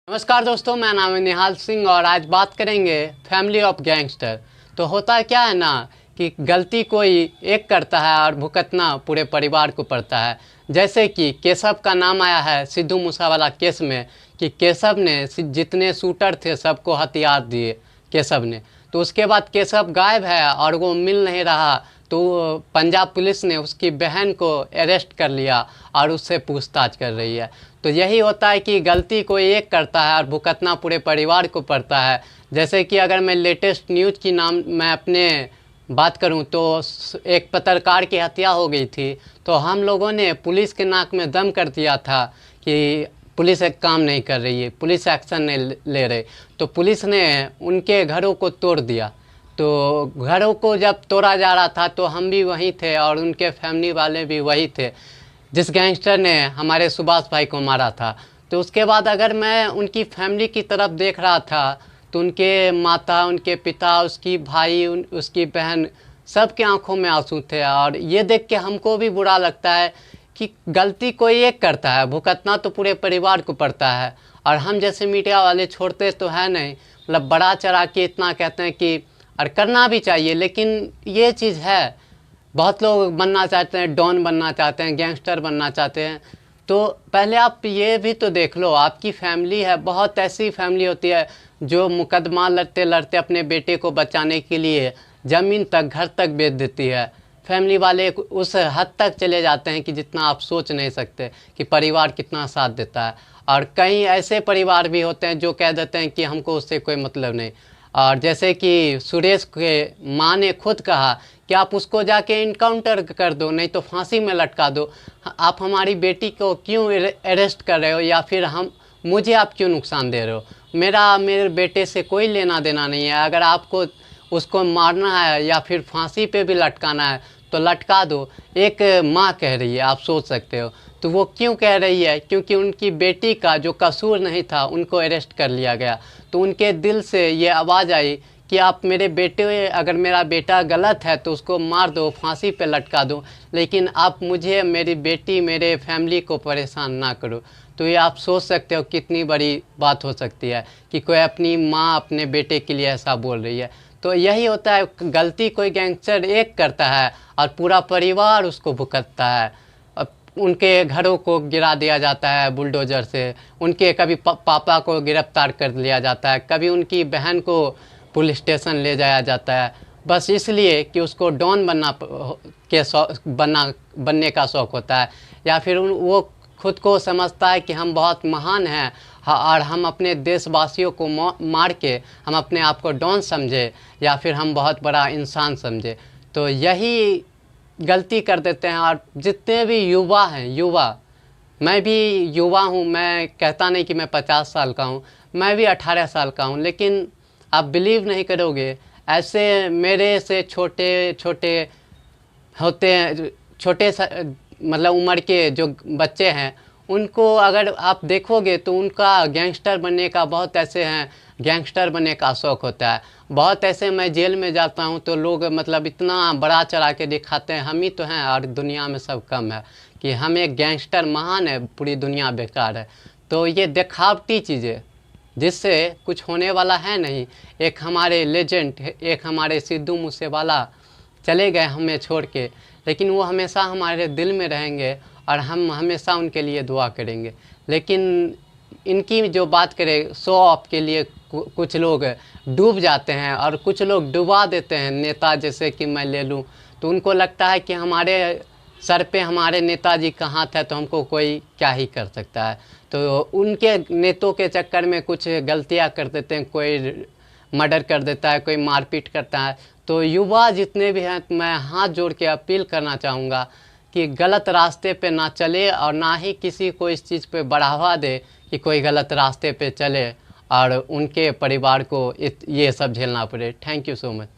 नमस्कार दोस्तों, मैं नाम है निहाल सिंह और आज बात करेंगे फैमिली ऑफ गैंगस्टर। तो होता क्या है ना कि गलती कोई एक करता है और भुगतना पूरे परिवार को पड़ता है। जैसे कि केशव का नाम आया है सिद्धू मूसेवाला केस में कि केशव ने जितने शूटर थे सबको हथियार दिए केशव ने। तो उसके बाद केशव गायब है और वो मिल नहीं रहा, तो पंजाब पुलिस ने उसकी बहन को अरेस्ट कर लिया और उससे पूछताछ कर रही है। तो यही होता है कि गलती कोई एक करता है और भुगतना पूरे परिवार को पड़ता है। जैसे कि अगर मैं लेटेस्ट न्यूज़ की नाम मैं अपने बात करूं तो एक पत्रकार की हत्या हो गई थी, तो हम लोगों ने पुलिस के नाक में दम कर दिया था कि पुलिस एक काम नहीं कर रही है, पुलिस एक्शन नहीं ले रही। तो पुलिस ने उनके घरों को तोड़ दिया। तो घरों को जब तोड़ा जा रहा था तो हम भी वहीं थे और उनके फैमिली वाले भी वही थे जिस गैंगस्टर ने हमारे सुभाष भाई को मारा था। तो उसके बाद अगर मैं उनकी फैमिली की तरफ देख रहा था तो उनके माता, उनके पिता, उसकी भाई, उसकी बहन, सबके आंखों में आंसू थे। और ये देख के हमको भी बुरा लगता है कि गलती कोई एक करता है, भुगतना तो पूरे परिवार को पड़ता है। और हम जैसे मीडिया वाले छोड़ते तो है नहीं, मतलब बड़ा चढ़ा के इतना कहते हैं कि और करना भी चाहिए। लेकिन ये चीज़ है, बहुत लोग बनना चाहते हैं, डॉन बनना चाहते हैं, गैंगस्टर बनना चाहते हैं। तो पहले आप ये भी तो देख लो, आपकी फैमिली है, बहुत ऐसी फैमिली होती है जो मुकदमा लड़ते लड़ते अपने बेटे को बचाने के लिए ज़मीन तक, घर तक बेच देती है। फैमिली वाले उस हद तक चले जाते हैं कि जितना आप सोच नहीं सकते कि परिवार कितना साथ देता है। और कई ऐसे परिवार भी होते हैं जो कह देते हैं कि हमको उससे कोई मतलब नहीं। और जैसे कि सुरेश के माँ ने खुद कहा कि आप उसको जाके इनकाउंटर कर दो, नहीं तो फांसी में लटका दो। आप हमारी बेटी को क्यों अरेस्ट कर रहे हो, या फिर मुझे आप क्यों नुकसान दे रहे हो? मेरे बेटे से कोई लेना देना नहीं है। अगर आपको उसको मारना है या फिर फांसी पे भी लटकाना है तो लटका दो। एक माँ कह रही है, आप सोच सकते हो। तो वो क्यों कह रही है? क्योंकि उनकी बेटी का जो कसूर नहीं था उनको अरेस्ट कर लिया गया। तो उनके दिल से ये आवाज़ आई कि आप मेरे बेटे, अगर मेरा बेटा गलत है तो उसको मार दो, फांसी पे लटका दो, लेकिन आप मुझे, मेरी बेटी, मेरे फैमिली को परेशान ना करो। तो ये आप सोच सकते हो कितनी बड़ी बात हो सकती है कि कोई अपनी माँ अपने बेटे के लिए ऐसा बोल रही है। तो यही होता है, गलती कोई गैंगस्टर एक करता है और पूरा परिवार उसको भुगतता है। उनके घरों को गिरा दिया जाता है बुलडोज़र से, उनके कभी पापा को गिरफ्तार कर लिया जाता है, कभी उनकी बहन को पुलिस स्टेशन ले जाया जाता है, बस इसलिए कि उसको डॉन बनने का शौक़ होता है। या फिर वो खुद को समझता है कि हम बहुत महान हैं और हम अपने देशवासियों को मार के हम अपने आप को डॉन समझे या फिर हम बहुत बड़ा इंसान समझे। तो यही गलती कर देते हैं। और जितने भी युवा हैं, मैं भी युवा हूँ, मैं कहता नहीं कि मैं 50 साल का हूँ, मैं भी 18 साल का हूँ। लेकिन आप बिलीव नहीं करोगे, ऐसे मेरे से छोटे छोटे होते हैं, मतलब उम्र के जो बच्चे हैं, उनको अगर आप देखोगे तो उनका गैंगस्टर बनने का, बहुत ऐसे हैं गैंगस्टर बनने का शौक़ होता है। बहुत ऐसे, मैं जेल में जाता हूँ तो लोग मतलब इतना बड़ा चढ़ा के दिखाते हैं, हम ही तो हैं और दुनिया में सब कम है, कि हम एक गैंगस्टर महान है, पूरी दुनिया बेकार है। तो ये दिखावटी चीज़ें जिससे कुछ होने वाला है नहीं। एक हमारे लेजेंड, एक हमारे सिद्धू मूसेवाला चले गए हमें छोड़ के, लेकिन वो हमेशा हमारे दिल में रहेंगे और हम हमेशा उनके लिए दुआ करेंगे। लेकिन इनकी जो बात करें, शो ऑफ के लिए कुछ लोग डूब जाते हैं और कुछ लोग डुबा देते हैं। नेता जैसे कि मैं ले लूँ, तो उनको लगता है कि हमारे सर पे हमारे नेताजी का हाथ है तो हमको कोई क्या ही कर सकता है। तो उनके नेतों के चक्कर में कुछ गलतियाँ कर देते हैं, कोई मर्डर कर देता है, कोई मारपीट करता है। तो युवा जितने भी हैं, मैं हाथ जोड़ के अपील करना चाहूँगा कि गलत रास्ते पे ना चले और ना ही किसी को इस चीज़ पे बढ़ावा दे कि कोई गलत रास्ते पे चले और उनके परिवार को ये सब झेलना पड़े। Thank you so much.